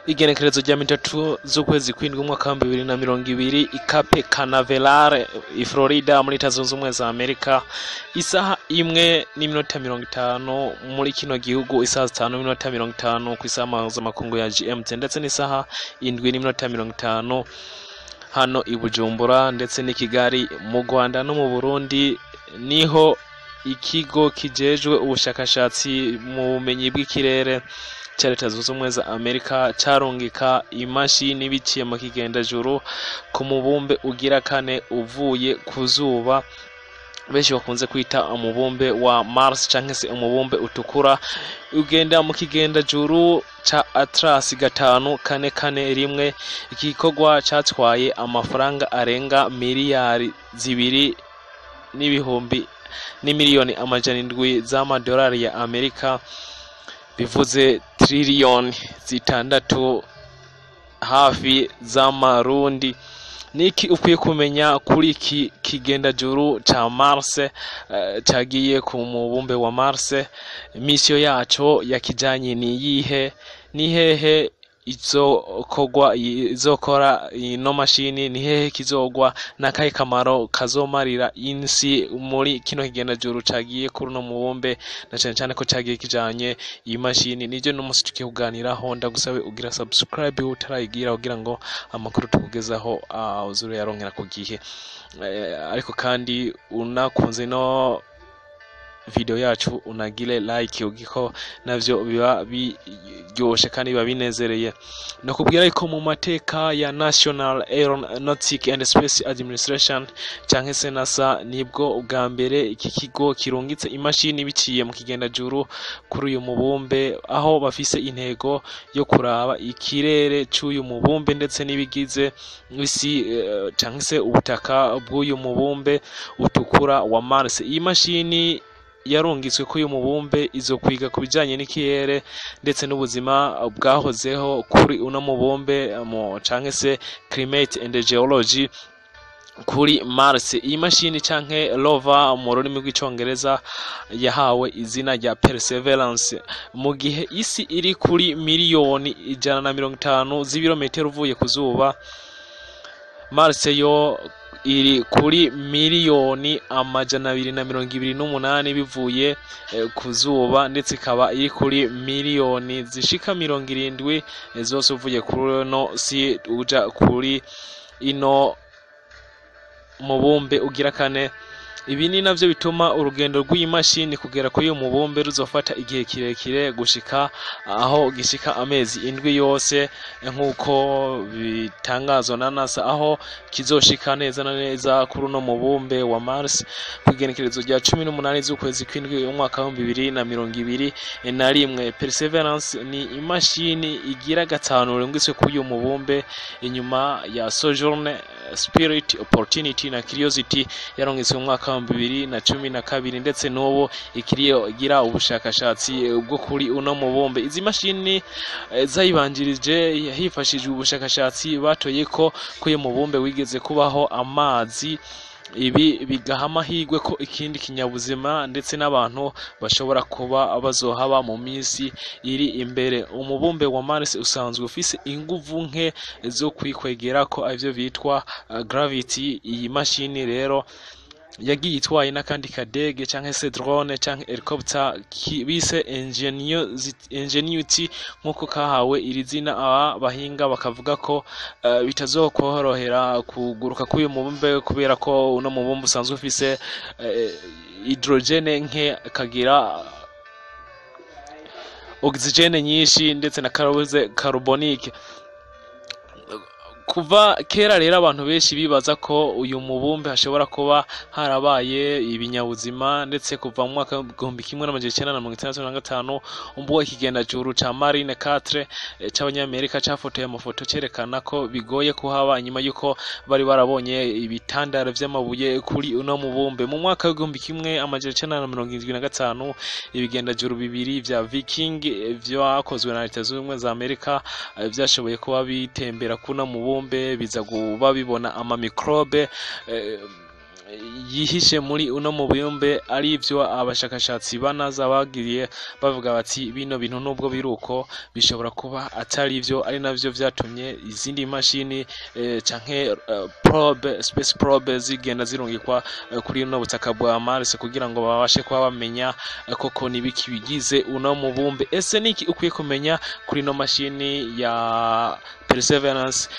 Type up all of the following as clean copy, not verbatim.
Igenekerezo rya 3 z'ukwezi kw'indwi umwaka wa 2020 ikape Canaveral Florida muri Leta Zunze Ubumwe za Amerika isaha 1:50 muri kino gihugu isaha 5:50 ku isaha mpuzamakungu ya GMT ndetse n'isaha 7:50 hano i Bujumbura ndetse n'i Kigali mu Rwanda no mu Burundi niho ikigo kijejwe ubushakashatsi mu bumenyi bw'ikirere ca Leta Zunze Ubumwe za Amerika carungika imashini biciye mu kigendajuru ku mubumbe ugira kane uvuye ku zuba benshi bakunze kwita umubumbe wa Mars canke se umubumbe utukura ugenda mu kigendajuru ca Atlas 541 iki gikorwa catwaye amafaranga arenga miliyari 2 n'ibihumbi n'imiliyoni amajana 7 z'amadolari ya Amerika bivuze trillion zitandatu hafi z'amarundi. Niki ukwiye kumenya kuri iki kigendajuru ca Mars cagiye ku mubumbe wa Mars? Mission yaco yakijanye ni yihe? Ni hehe izokora ino mashini? Ni hehe kizogwa nakahe kamaro kazomarira insi muri kino kigendajuru cagiye kuri no mubumbe na cyane ko cagiye kijanye iyi mashini? Nivyo no musi tukihuganiraho, ndagusabe ugira subscribe utarayigira kugira ngo amakuru tukugezaho uzure yaronkera ku gihe, ariko kandi unakunze no video yacu unagile like ugiko navyo biba biryoshe kandi biba binezereye. Nakubwira ko mu mateka ya National Aeronautic and Space Administration canke se NASA nibwo ubwa mbere iki kigo kirungitse imashini biciye mu kigendajuru kuri uyu mubumbe, aho bafise intego yo kuraba ikirere c'uyu mubumbe ndetse nibigize isi canke se ubutaka bw'uyu mubumbe utukura wa Mars. Iyi mashini yarungitswe ko uyu mubumbe izo kwiga kubijanye n'ikirere ndetse n'ubuzima bwahozeho kuri uno mubumbe canke se climate and geology kuri Mars. Iyi mashini canke rover mu rurimi rw'icongereza yahawe izina rya Perseverance. Mu gihe isi iri kuri miliyoni 150 z'ibirometero uvuye ku zuba, Mars yo iri kuri miliyoni 228 bivuye ku zuba, ndetse ikaba iri kuri miliyoni zishika 70 zose uvuye kuri no si uja kuri ino mubumbe ugira kane. Ibi ni navyo bituma urugendo rw'imashini kugera kuri uyu mubumbe ruzofata igihe kirekire gushika aho gishika amezi 7 yose nkuko bitangazwa na NASA, aho kizoshika neza na neza kuri no mubumbe wa Mars kugenekerezo rya 18 z'ukwezi kw'indwi umwaka wa 2021. Perseverance ni imashini igira gatanu rungitswe kuri uyu mubumbe inyuma ya Sojourner, Spirit, Opportunity na Curiosity yarungitswe mu mwaka wa 2012 ndetse n'ubu ikiriyo igira ubushakashatsi bwo kuri uno mubumbe. Izi mashini zayibanjirije hifashishijwe ubushakashatsi batoye ko kuye mubumbe wigeze kubaho amazi, ibi bigaha amahirwe ko ikindi kinyabuzima ndetse n'abantu bashobora kuba bazohaba mu minsi iri imbere. Umubumbe wa Mars usanzwe ufise inguvu nke zo kwikwegera ko ivyo bitwa gravity. Iyi mashini rero yagiye itwaye n'akandi kadege canke se drone canke helicopter bise Ingenuity nkuko kahawe iri zina. Abahinga bakavuga ko bitazokorohera kuguruka k'uyu mubumbe kubera ko uno mubumbe usanzwe ufise hydrogene nke, kagira oxygene nyinshi ndetse na carbonique. Kuva kera rero abantu benshi bibaza ko uyu mubumbe hashobora kuba harabaye ibinyabuzima, ndetse kuva mu mwaka wa 1965 umbuga ikigendajuru ca Marine 4 c'abanyamerika cafotoye amafoto cerekana ko bigoye kuhaba nyuma yuko bari barabonye ibitandaro vy'amabuye kuri uno mubumbe. Mu mwaka wa 1975 ibigendajuru bibiri vya Viking vyakozwe na Leta Zunze Ubumwe za Amerika vyashoboye kuba bitembera kuna mubumbe biza kuba bibona ama microbe yihishe muri uno mubumbe ari byo abashakashatsi banaza bagiriye bavuga bati bino bintu nubwo biruko bishobora kuba atari byo ari navyo vyatumye izindi mashini canke space probe zigenda zirungikwa kuri uno butaka bwa Mars kugira ngo babashe kuba bamenya koko nibiki bigize uno mubumbe. Ese niki ukwiye kumenya kuri no mashini ya Perseverance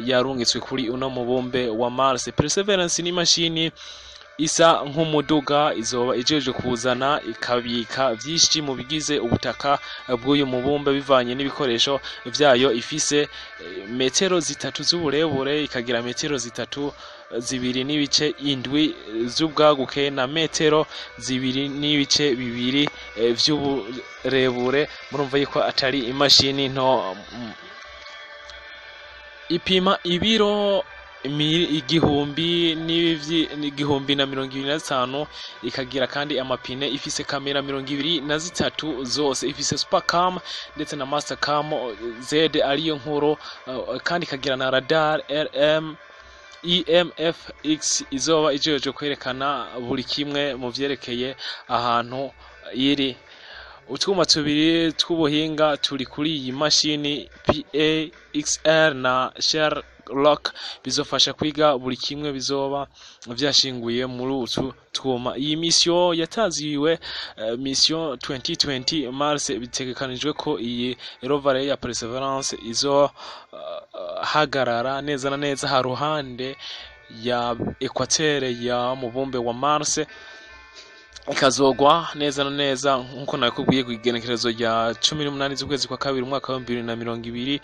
yarungitswe kuri uno mubumbe wa Mars? Perseverance ni mashini isa nk'umuduga, izoba ijeje kuzana ikabika vyinshi mu bigize ubutaka bw'uyu mubumbe bivanye n'ibikoresho vyayo. Ifise metero zitatu z'uburebure, ikagira metero zibiri n'ibice indwi z'ubwaguke na metero zibiri n'ibice bibiri vy'uburebure. Murumva yuko atari imashini nto. Ipima ibiro igihumbi na 25, ikagira kandi amapine, ifise kamera 23 zose, ifise supercam ndetse na mastercam Z ariyo nkuru, kandi ikagira na radar EMFX izoba ijeje kwerekana buri kimwe mu vyerekeye ahantu iri. Utwuma tubiri tw'ubuhinga turi kuri iyi mashini PAXR na Sherlock bizofasha kwiga buri kimwe bizoba vyashinguye muri utu twuma. Iyi mission yataziwe mission 2020 Mars. Bitegekanijwe ko iyi rover ya Perseverance izo hagarara neza na neza ha ruhande ya equateur ya mubumbe wa Mars, ikazogwa neza na neza nkuko nakubwiye ku igenekerezo rya 18 z'ukwezi kwa kabiri umwaka wa 2020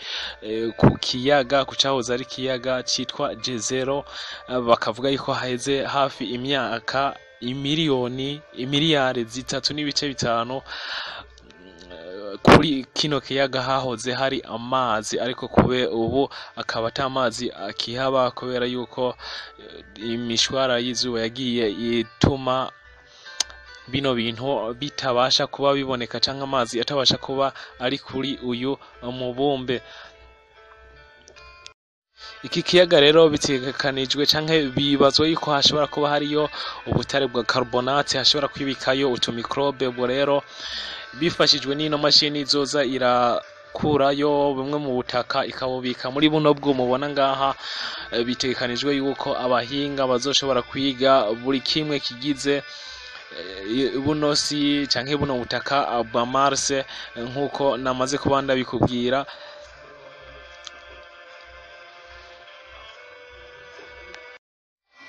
ku kiyaga, ku cahoze ari kiyaga citwa Jezero. Bakavuga yuko haheze hafi imyaka imiliyari 3.5 kuri kino kiyaga hahoze hari amazi, ariko kube ubu akaba atamazi akihaba kubera yuko imishwara y'izuba yagiye ituma bino bintu bitabasha kuba biboneka canke amazi atabasha kuba ari kuri uyu mubumbe. Iki kiyaga rero bitegekanijwe canke bibazwa yuko hashobora kuba hariyo ubutare bwa carbonate, hashobora kwibikayo utumikrobe. Ubwo rero bifashijwe n'ino mashini izoza irakurayo bumwe mu butaka ikabubika muri buno bwo mubona ngaha. Bitegekanijwe yuko abahinga bazoshobora kwiga buri kimwe kigize buno si canke buno butaka bwa Mars nkuko namaze kuba ndabikubwira.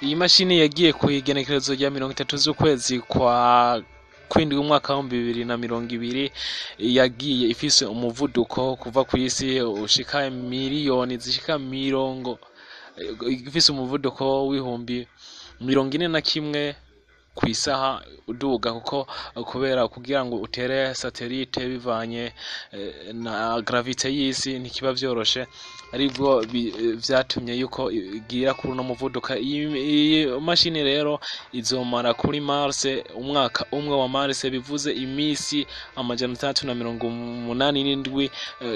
Iyi mashini yagiye ku igenekerezo rya 30 z'ukwezi kwa kwindwi umwaka wa 2020, yagiye ifise umuvuduko kuva ku isi ushika miliyoni zishika 40, ifise umuvuduko w'ihumbi 41 kwisaha uduga, kuko kubera kugira ngo utere satellite bivanye na gravite y'isi ntikiba vyoroshe, aribwo vyatumye yuko igira kuri no muvuduka. Iyi mashini rero izomara kuri Mars umwaka umwe wa Mars, bivuze imisi 387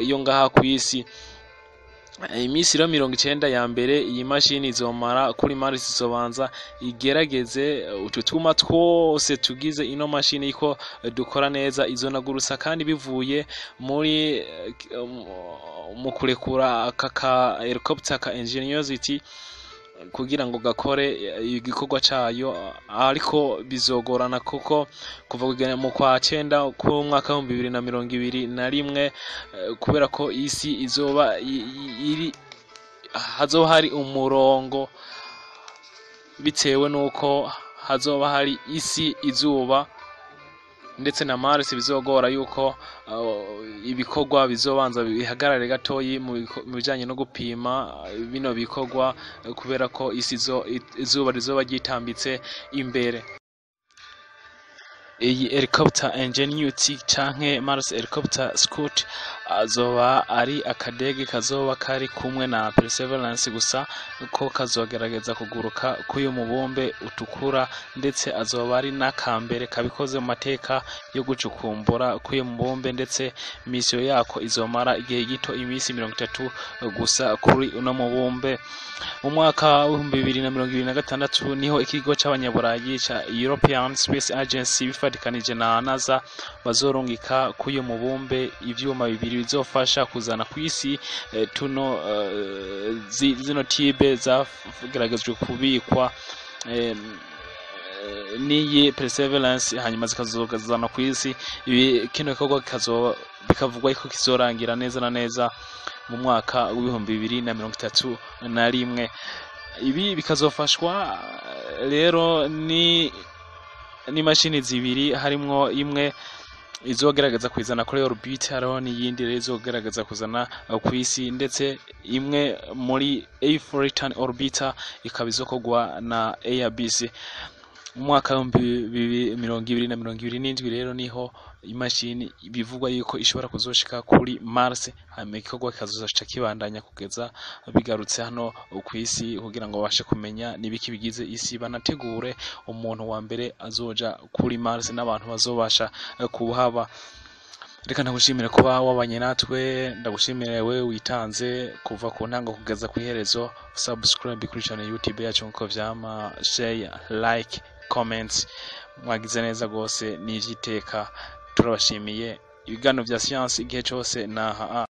yo ngaha ku isi. Imisi 90 ya mbere iyi mashini izomara kuri Mars izobanza igerageze ututuma twose tugize ino mashini iko dukora neza, izonagurusa kandi bivuye muri mu kurekura aka helicopter ka Ingenuity kugira ngo gakore igikorwa cayo, ariko bizogorana kuko kuva mu kwa 9 ku mwaka wa 2021 kubera ko isi izoba hazoba hari umurongo, bitewe nuko hazoba hari isi, izuba ndetse na Mars. Bizogora yuko ibikorwa bizobanza bihagarare gatoyi mu bijanye no gupima bino bikorwa, kubera ko isi izuba rizoba ryitambitse imbere. iyi helicopter ingenuity canke Mars helicopter scout azoba ari akadege kazoba kari kumwe na Perseverance gusa ko kazogerageza kuguruka kuyu mubumbe utukura, ndetse azoba ari nakambere kabikoze mu mateka yo gucukumbura kuyu mubumbe, ndetse mission yako izomara igihe gito imisi 30 gusa kuri uno mubumbe. Mu mwaka wa 2026 niho ikigo c'abanyaburayi ca European Space Agency bifatikanije na NASA bazorungika kuyu mubumbe ivyuma bibiri bizofasha kuzana kw'isi tuno zino tibe zageragejwe kubikwa niyi Perseverance, hanyuma zikazogazana kw'isi. Ibi kino gikorwa bikavugwa ko kizorangira neza na neza mu mwaka wa 2031. Ibi bikazofashwa rero ni mashini zibiri, harimwo imwe izogerageza kwizana kuri orbit, hariho n'iyindi rero izogerageza kuzana kw'isi, ndetse imwe muri A4 return orbiter ikaba izokogwa na ABC. Mu mwaka wa 2027 rero niho imashini bivugwa yuko ishobora kuzoshika kuri Mars, hanyuma igikorwa kikazoca kibandanya kugeza bigarutse hano kw'isi kugira ngo babashe kumenya nibiki bigize isi, banategure umuntu wa mbere azoja kuri Mars n'abantu bazobasha kuhaba. Reka ndagushimire kuba wabanye natwe, ndagushimire wewe witanze kuva ku ntango kugeza ku iherezo. Subscribe kuri channel YouTube yacu nkuko vyama, share, like, comments. Mwagize neza gose, n'ivyiteka. Turabashimiye. Ibiganiro vya science igihe cyose naha